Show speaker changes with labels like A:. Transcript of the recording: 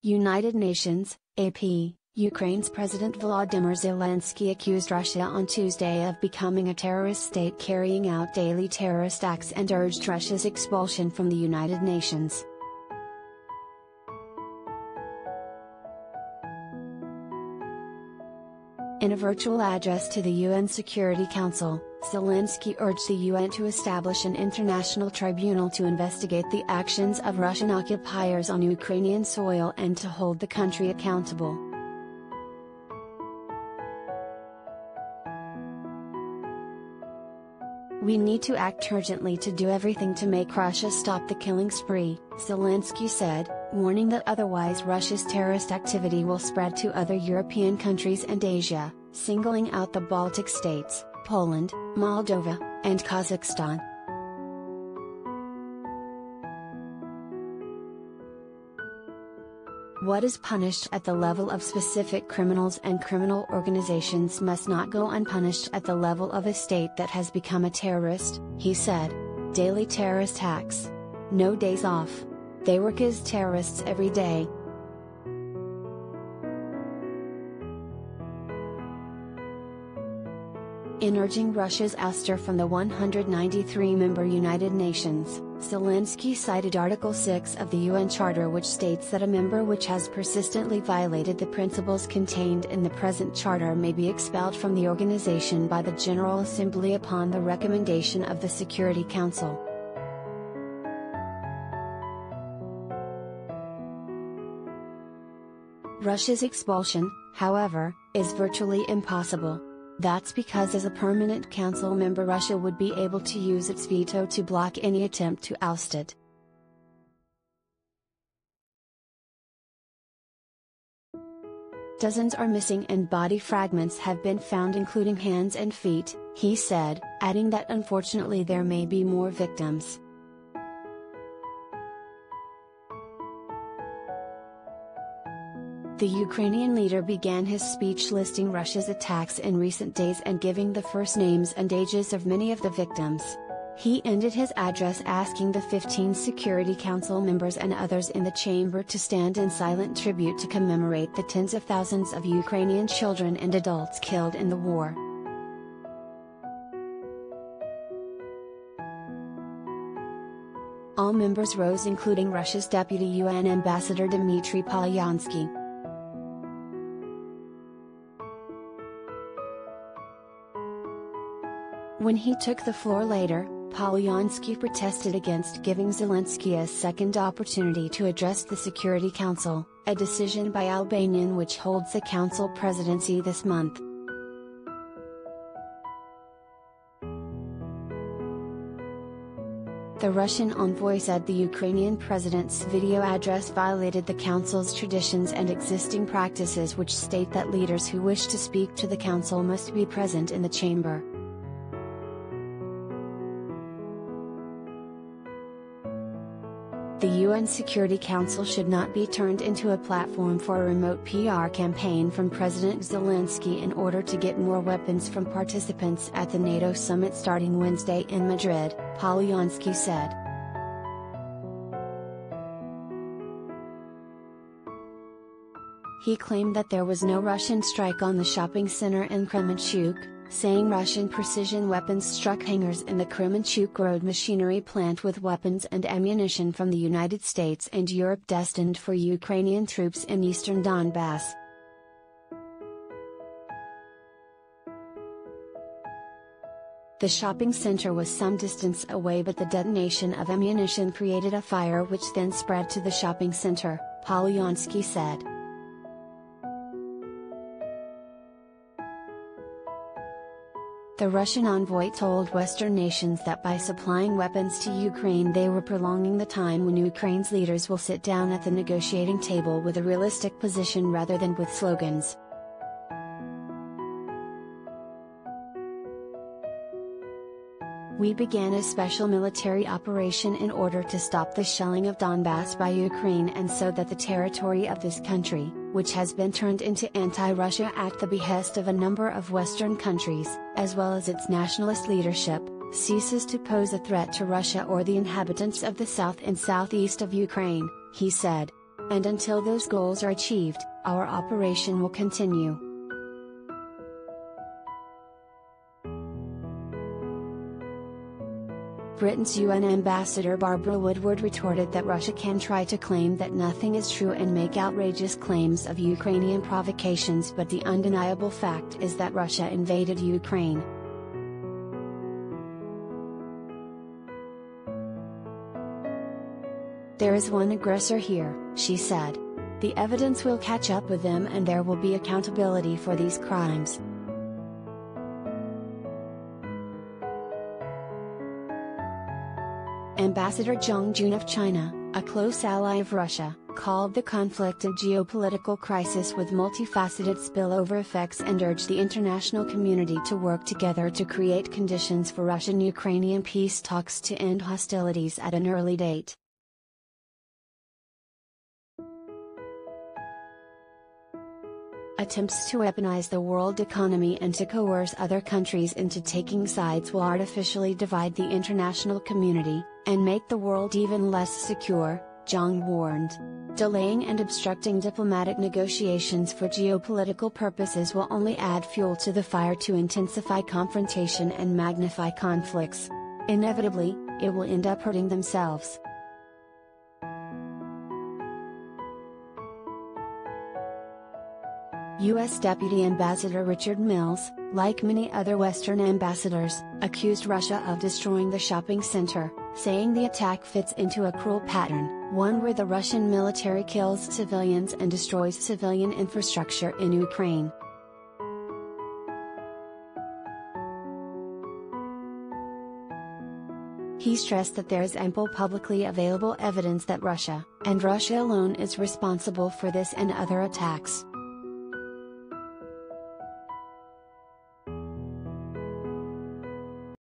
A: United Nations, AP, Ukraine's President Volodymyr Zelenskyy accused Russia on Tuesday of becoming a terrorist state carrying out daily terrorist acts and urged Russia's expulsion from the United Nations. In a virtual address to the UN Security Council, Zelenskyy urged the UN to establish an international tribunal to investigate the actions of Russian occupiers on Ukrainian soil and to hold the country accountable. "We need to act urgently to do everything to make Russia stop the killing spree," Zelenskyy said, warning that otherwise Russia's terrorist activity will spread to other European countries and Asia, singling out the Baltic states, Poland, Moldova, and Kazakhstan. What is punished at the level of specific criminals and criminal organizations must not go unpunished at the level of a state that has become a terrorist, he said. Daily terrorist acts. No days off. They work as terrorists every day. In urging Russia's ouster from the 193-member United Nations, Zelenskyy cited Article 6 of the UN Charter, which states that a member which has persistently violated the principles contained in the present charter may be expelled from the organization by the General Assembly upon the recommendation of the Security Council. Russia's expulsion, however, is virtually impossible. That's because as a permanent council member Russia would be able to use its veto to block any attempt to oust it. Dozens are missing and body fragments have been found, including hands and feet, he said, adding that unfortunately there may be more victims. The Ukrainian leader began his speech listing Russia's attacks in recent days and giving the first names and ages of many of the victims. He ended his address asking the 15 Security Council members and others in the chamber to stand in silent tribute to commemorate the tens of thousands of Ukrainian children and adults killed in the war. All members rose, including Russia's Deputy UN Ambassador Dmitry Polyansky. When he took the floor later, Polyansky protested against giving Zelenskyy a second opportunity to address the Security Council, a decision by Albania which holds the Council presidency this month. The Russian envoy said the Ukrainian president's video address violated the Council's traditions and existing practices, which state that leaders who wish to speak to the Council must be present in the chamber. The UN Security Council should not be turned into a platform for a remote PR campaign from President Zelenskyy in order to get more weapons from participants at the NATO summit starting Wednesday in Madrid, Polyansky said. He claimed that there was no Russian strike on the shopping center in Kremenchuk, saying Russian precision weapons struck hangars in the Kremenchuk road machinery plant with weapons and ammunition from the United States and Europe destined for Ukrainian troops in eastern Donbass. The shopping center was some distance away, but the detonation of ammunition created a fire which then spread to the shopping center, Polyansky said. The Russian envoy told Western nations that by supplying weapons to Ukraine they were prolonging the time when Ukraine's leaders will sit down at the negotiating table with a realistic position rather than with slogans. "We began a special military operation in order to stop the shelling of Donbass by Ukraine and so that the territory of this country, which has been turned into anti-Russia at the behest of a number of Western countries, as well as its nationalist leadership, ceases to pose a threat to Russia or the inhabitants of the south and southeast of Ukraine," he said. And until those goals are achieved, our operation will continue. Britain's UN Ambassador Barbara Woodward retorted that Russia can try to claim that nothing is true and make outrageous claims of Ukrainian provocations, but the undeniable fact is that Russia invaded Ukraine. There is one aggressor here, she said. The evidence will catch up with them and there will be accountability for these crimes. Ambassador Zhang Jun of China, a close ally of Russia, called the conflict a geopolitical crisis with multifaceted spillover effects and urged the international community to work together to create conditions for Russian-Ukrainian peace talks to end hostilities at an early date. Attempts to weaponize the world economy and to coerce other countries into taking sides will artificially divide the international community, and make the world even less secure, Zhang warned. Delaying and obstructing diplomatic negotiations for geopolitical purposes will only add fuel to the fire to intensify confrontation and magnify conflicts. Inevitably, it will end up hurting themselves. U.S. Deputy Ambassador Richard Mills, like many other Western ambassadors, accused Russia of destroying the shopping center, saying the attack fits into a cruel pattern, one where the Russian military kills civilians and destroys civilian infrastructure in Ukraine. He stressed that there is ample publicly available evidence that Russia, and Russia alone, is responsible for this and other attacks.